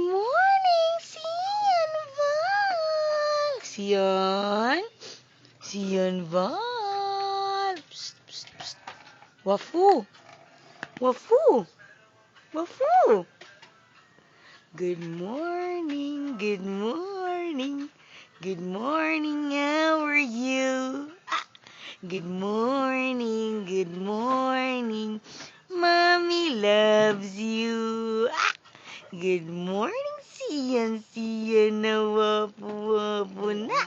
morning, Sian Val. Sian Val. Psst, psst, psst. Wafu. Wafu. Wafu. Good morning, good morning. Good morning, how are you? Good morning, good morning. Mommy loves you. Good morning, siyan na wapu na.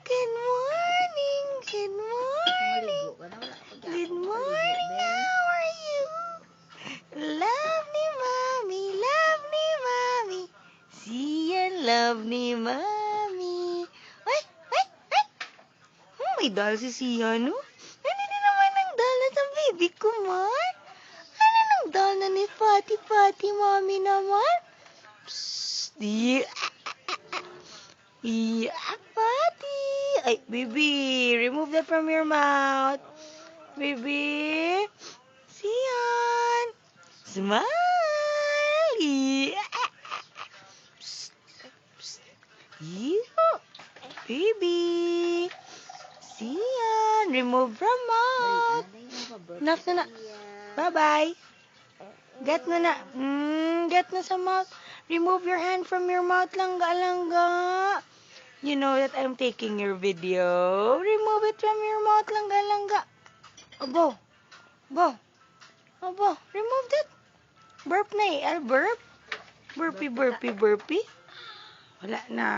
Good morning, good morning. Good morning, how are you? Love ni Mami. Siyan love ni Mami. Ay! May doll si Sian, no? Ano na naman ang doll na sa baby ko, man? Ano nang doll na ni Pati, Mami naman? Psst! Pati! Ay, baby! Remove that from your mouth. Baby! Sian! Smile! Psst! Psst! Baby! Sian! Remove from mouth! Enough na. Bye-bye! Get na. Get na sa mouth. Remove your hand from your mouth, langga. You know that I'm taking your video. Remove it from your mouth, langga. Abo. Remove that. Burp na eh. Burp. Burpy. Wala na.